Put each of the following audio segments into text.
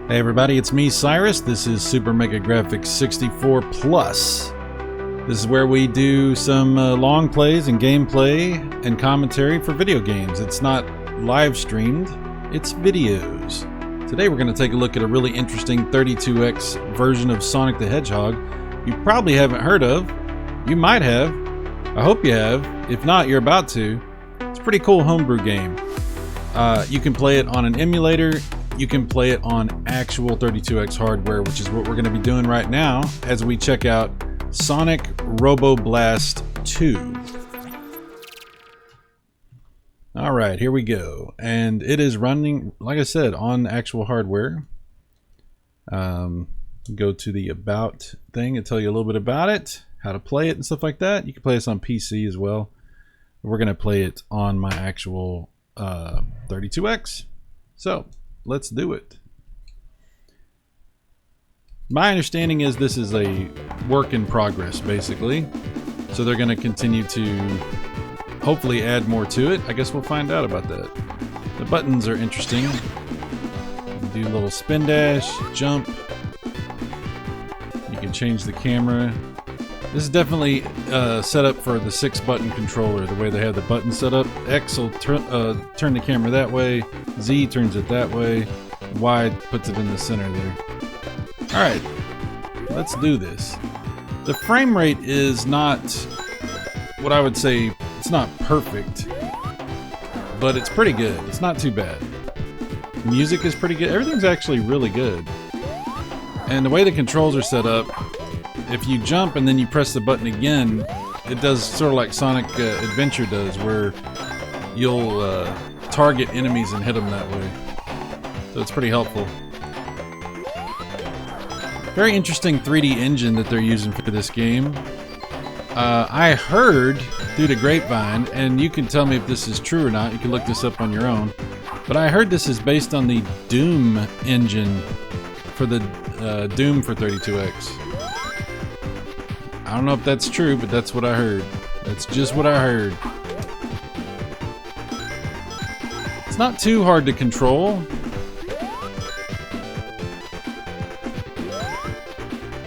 Hey everybody, it's me, Cyrus. This is Super Mega Graphics 64 Plus. This is where we do some long plays and gameplay and commentary for video games. It's not live streamed, it's videos. Today we're going to take a look at a really interesting 32X version of Sonic the Hedgehog you probably haven't heard of. You might have. I hope you have. If not, you're about to. It's a pretty cool homebrew game. You can play it on an emulator. You can play it on actual 32X hardware, which is what we're going to be doing right now as we check out Sonic Robo Blast 2. Alright, here we go. And it is running, like I said, on actual hardware. Go to the About thing and tell you a little bit about it, how to play it and stuff like that. You can play this on PC as well. We're going to play it on my actual 32X. So, let's do it. My understanding is this is a work in progress, basically. So they're going to continue to hopefully add more to it. I guess we'll find out about that. The buttons are interesting. You can do a little spin dash, jump. You can change the camera. This is definitely set up for the 6-button controller, the way they have the buttons set up. X will turn the camera that way, Z turns it that way, Y puts it in the center there. Alright, let's do this. The frame rate is not what I would say, it's not perfect, but it's pretty good. It's not too bad. Music is pretty good. Everything's actually really good. And the way the controls are set up, if you jump and then you press the button again, it does sort of like Sonic Adventure does, where you'll target enemies and hit them that way. So it's pretty helpful. Very interesting 3D engine that they're using for this game. I heard through the grapevine, and you can tell me if this is true or not, you can look this up on your own, but I heard this is based on the Doom engine for the Doom for 32X. I don't know if that's true, but that's what I heard. That's just what I heard. It's not too hard to control.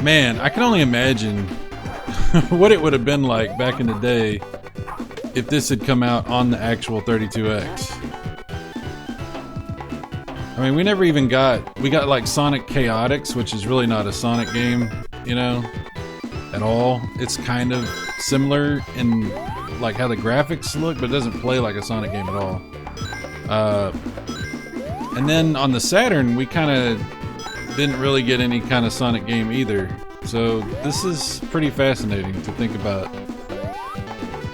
Man, I can only imagine what it would have been like back in the day if this had come out on the actual 32X. I mean, we never even we got like Sonic Chaotix, which is really not a Sonic game, you know, at all. It's kind of similar in like how the graphics look, but it doesn't play like a Sonic game at all. And then on the Saturn, we kind of didn't really get any kind of Sonic game either. So this is pretty fascinating to think about.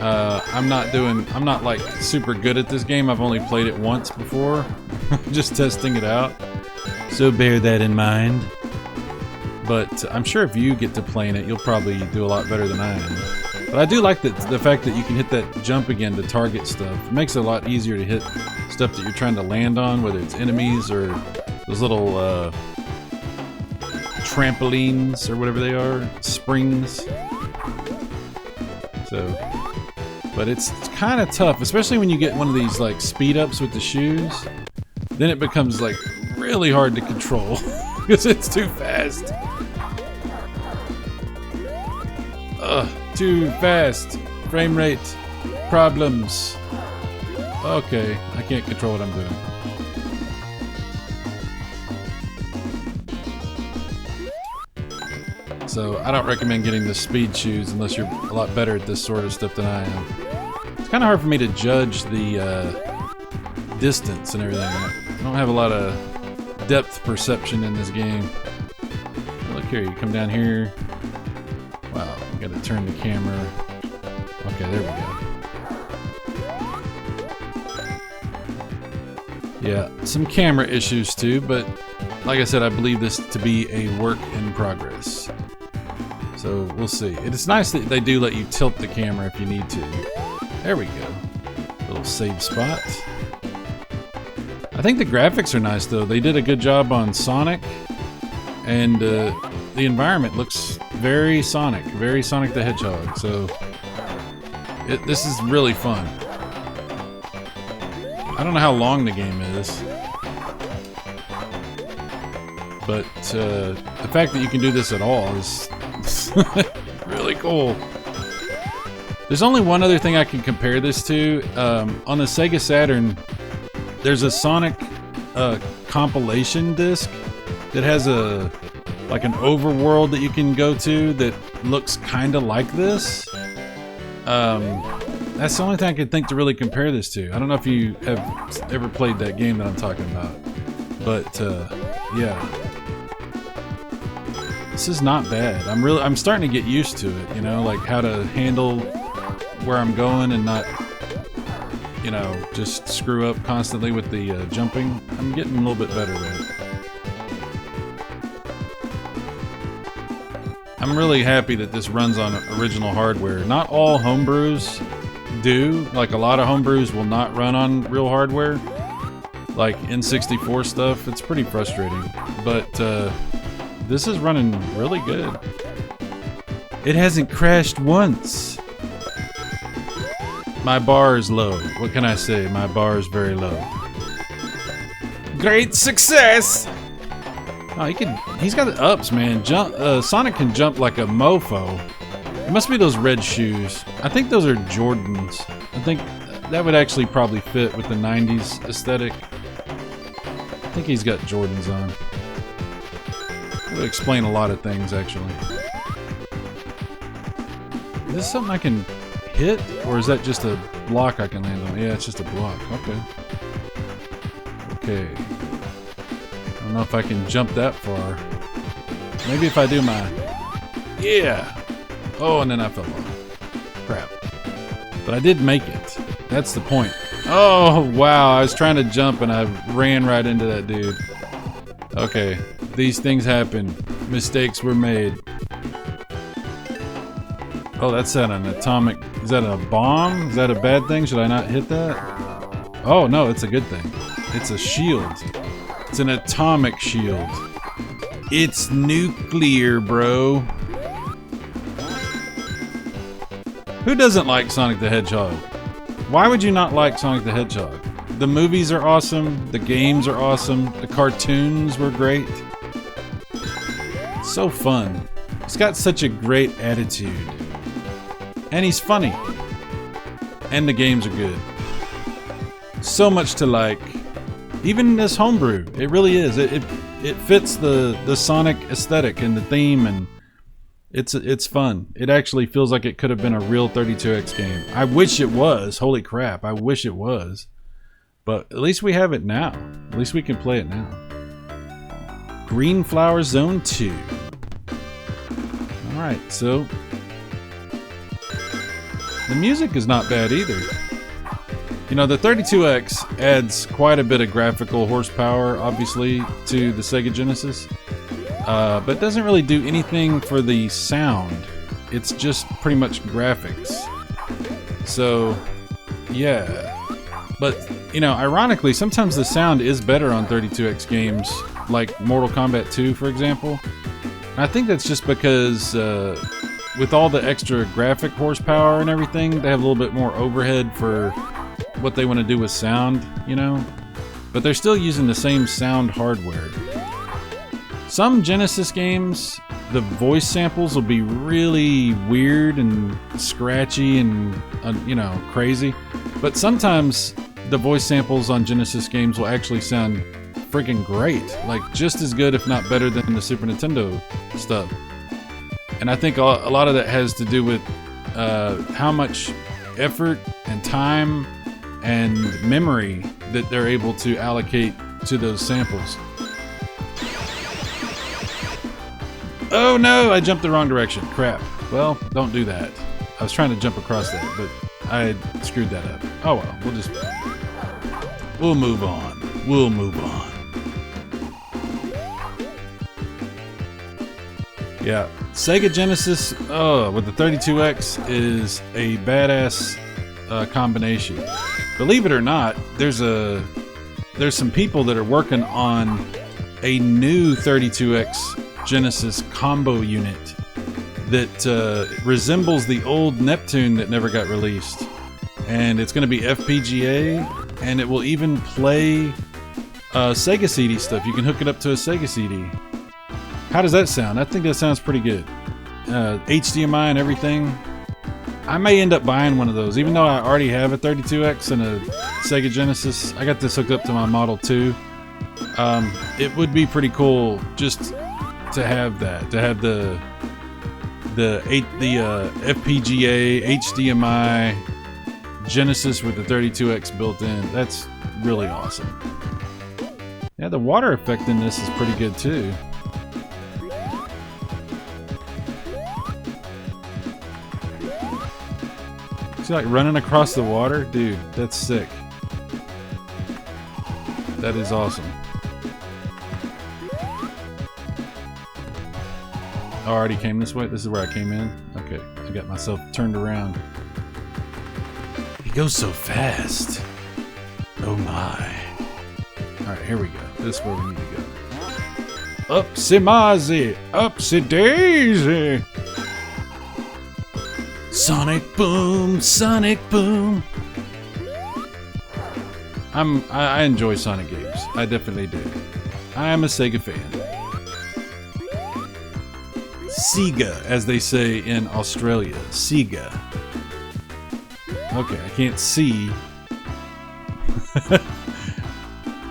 I'm not like super good at this game. I've only played it once before. Just testing it out. So bear that in mind. But I'm sure if you get to playing it, you'll probably do a lot better than I am. But I do like the fact that you can hit that jump again to target stuff. It makes it a lot easier to hit stuff that you're trying to land on, whether it's enemies or those little trampolines or whatever they are, springs. So, but it's kind of tough, especially when you get one of these like speed ups with the shoes. Then it becomes like really hard to control because it's too fast. Too fast. Frame rate problems. Okay, I can't control what I'm doing. So I don't recommend getting the speed shoes unless you're a lot better at this sort of stuff than I am. It's kind of hard for me to judge the distance and everything. I don't have a lot of depth perception in this game. Look here, you come down here. Wow, you gotta turn the camera. Okay, there we go. Yeah, some camera issues too, but like I said, I believe this to be a work in progress. So we'll see. It's nice that they do let you tilt the camera if you need to. There we go. Little save spot. I think the graphics are nice though. They did a good job on Sonic, and the environment looks very Sonic the Hedgehog. So this is really fun. I don't know how long the game is. But the fact that you can do this at all is really cool. There's only one other thing I can compare this to. On the Sega Saturn, there's a Sonic compilation disc that has an overworld that you can go to that looks kind of like this. That's the only thing I could think to really compare this to. I don't know if you have ever played that game that I'm talking about, but yeah, this is not bad. I'm starting to get used to it. You know, like how to handle where I'm going and not, you know, just screw up constantly with the jumping. I'm getting a little bit better at it. I'm really happy that this runs on original hardware. Not all homebrews do. Like, a lot of homebrews will not run on real hardware. Like N64 stuff. It's pretty frustrating. But this is running really good. It hasn't crashed once. My bar is low. What can I say? My bar is very low. Great success! Oh, he's got the ups, man. Sonic can jump like a mofo. It must be those red shoes. I think those are Jordans. I think that would actually probably fit with the 90s aesthetic. I think he's got Jordans on. That would explain a lot of things, actually. Is this something I can hit, or is that just a block I can land on? Yeah, it's just a block. Okay. Okay. I don't know if I can jump that far. Maybe if I do my... Yeah! Oh, and then I fell off. Crap. But I did make it. That's the point. Oh, wow. I was trying to jump and I ran right into that dude. Okay. These things happen. Mistakes were made. Oh, that's an atomic... Is that a bomb? Is that a bad thing? Should I not hit that? Oh, no, it's a good thing. It's a shield. It's an atomic shield. It's nuclear, bro. Who doesn't like Sonic the Hedgehog? Why would you not like Sonic the Hedgehog? The movies are awesome. The games are awesome. The cartoons were great. So fun. He's got such a great attitude. And he's funny. And the games are good. So much to like. Even this homebrew, it really is. It fits the Sonic aesthetic and the theme, and it's fun. It actually feels like it could have been a real 32X game. I wish it was. Holy crap, I wish it was. But at least we have it now. At least we can play it now. Green Flower Zone 2. Alright, so... the music is not bad either. You know, the 32X adds quite a bit of graphical horsepower, obviously, to the Sega Genesis. But doesn't really do anything for the sound. It's just pretty much graphics. So, yeah. But, you know, ironically, sometimes the sound is better on 32X games, like Mortal Kombat 2, for example. And I think that's just because, with all the extra graphic horsepower and everything, they have a little bit more overhead for what they want to do with sound, you know? But they're still using the same sound hardware. Some Genesis games, the voice samples will be really weird and scratchy and, you know, crazy. But sometimes the voice samples on Genesis games will actually sound freaking great. Like, just as good, if not better, than the Super Nintendo stuff. And I think a lot of that has to do with how much effort and time and memory that they're able to allocate to those samples. Oh no, I jumped the wrong direction. Crap. Well, don't do that. I was trying to jump across that, but I screwed that up. Oh well, we'll move on. We'll move on. Yeah, Sega Genesis with the 32X is a badass combination. Believe it or not, there's some people that are working on a new 32X Genesis combo unit that resembles the old Neptune that never got released. And it's going to be FPGA, and it will even play Sega CD stuff. You can hook it up to a Sega CD. How does that sound? I think that sounds pretty good. HDMI and everything. I may end up buying one of those, even though I already have a 32X and a Sega Genesis. I got this hooked up to my Model 2. It would be pretty cool just to have that, to have the FPGA HDMI Genesis with the 32X built in. That's really awesome. Yeah, the water effect in this is pretty good too. See, like running across the water? Dude, that's sick. That is awesome. I already came this way? This is where I came in? Okay, I got myself turned around. He goes so fast. Oh my. Alright, here we go. This is where we need to go. Upsy Mazzy! Upsy Daisy! Sonic Boom! Sonic Boom! I enjoy Sonic games. I definitely do. I am a Sega fan. Sega, as they say in Australia. Sega. Okay, I can't see.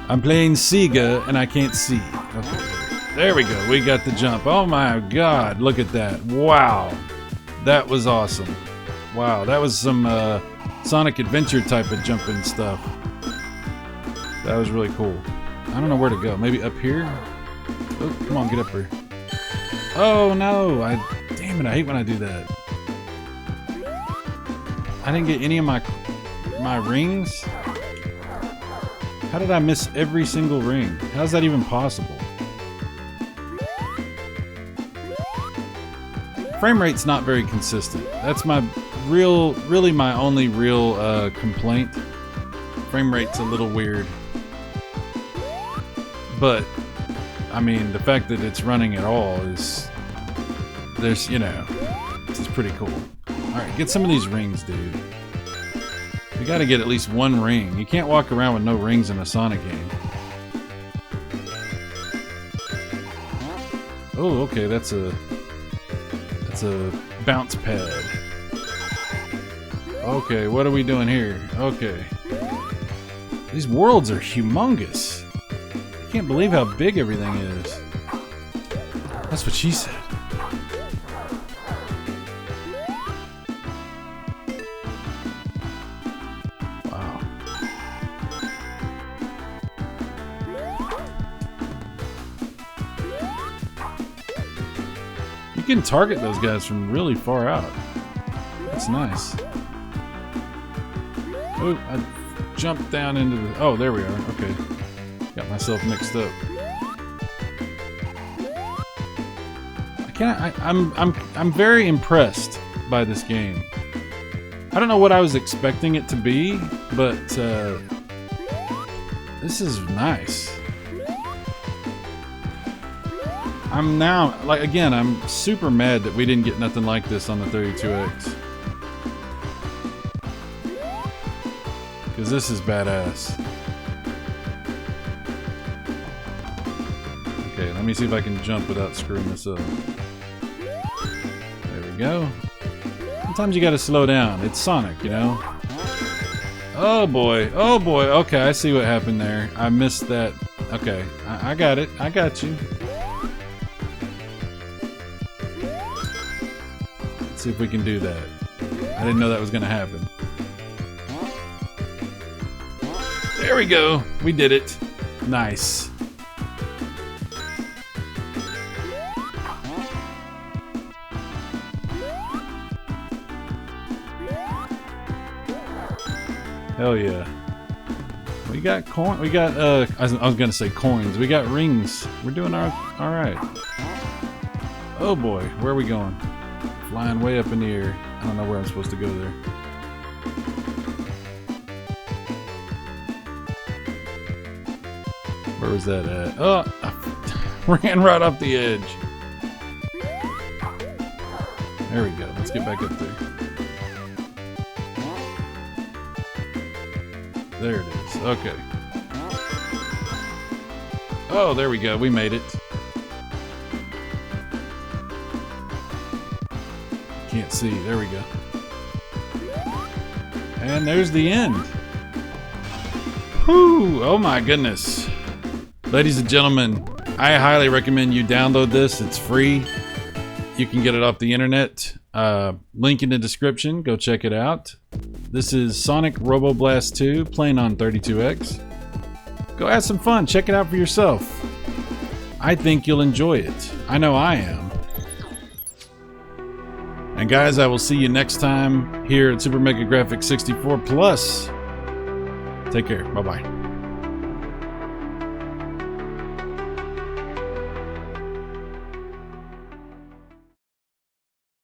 I'm playing Sega and I can't see. Okay, there we go. We got the jump. Oh my god, look at that. Wow. That was awesome. Wow, that was some Sonic Adventure type of jumping stuff. That was really cool. I don't know where to go. Maybe up here? Oh, come on, get up here. Oh no! Damn it, I hate when I do that. I didn't get any of my rings? How did I miss every single ring? How's that even possible? Frame rate's not very consistent. That's my really my only real complaint. Frame rate's a little weird. But I mean, the fact that it's running at all is, there's, you know, it's pretty cool. Alright, get some of these rings, dude. You gotta get at least one ring. You can't walk around with no rings in a Sonic game. Oh, okay, that's a bounce pad. Okay, what are we doing here? Okay. These worlds are humongous. I can't believe how big everything is. That's what she said. Wow. You can target those guys from really far out. That's nice. Oh, I jumped down into the... Oh, there we are. Okay. Got myself mixed up. I'm very impressed by this game. I don't know what I was expecting it to be, but this is nice. I'm now, like, again, I'm super mad that we didn't get nothing like this on the 32X. Because this is badass. Okay, let me see if I can jump without screwing this up. There we go. Sometimes you gotta slow down. It's Sonic, you know? Oh boy, oh boy. Okay, I see what happened there. I missed that. Okay, I got it. I got you. Let's see if we can do that. I didn't know that was gonna happen. There we go. We did it. Nice. Hell yeah. We got coin. We got I was gonna say coins. We got rings. We're doing all right. Oh boy, where are we going? Flying way up in the air. I don't know where I'm supposed to go there. Where was that at? Oh, I ran right off the edge. There we go. Let's get back up there. There it is. Okay. Oh, there we go. We made it. Can't see. There we go. And there's the end. Whew. Oh my goodness. Ladies and gentlemen, I highly recommend you download this. It's free. You can get it off the internet. Link in the description. Go check it out. This is Sonic Robo Blast 2 playing on 32X. Go have some fun. Check it out for yourself. I think you'll enjoy it. I know I am. And guys, I will see you next time here at Super Mega Graphics 64 Plus. Take care. Bye-bye.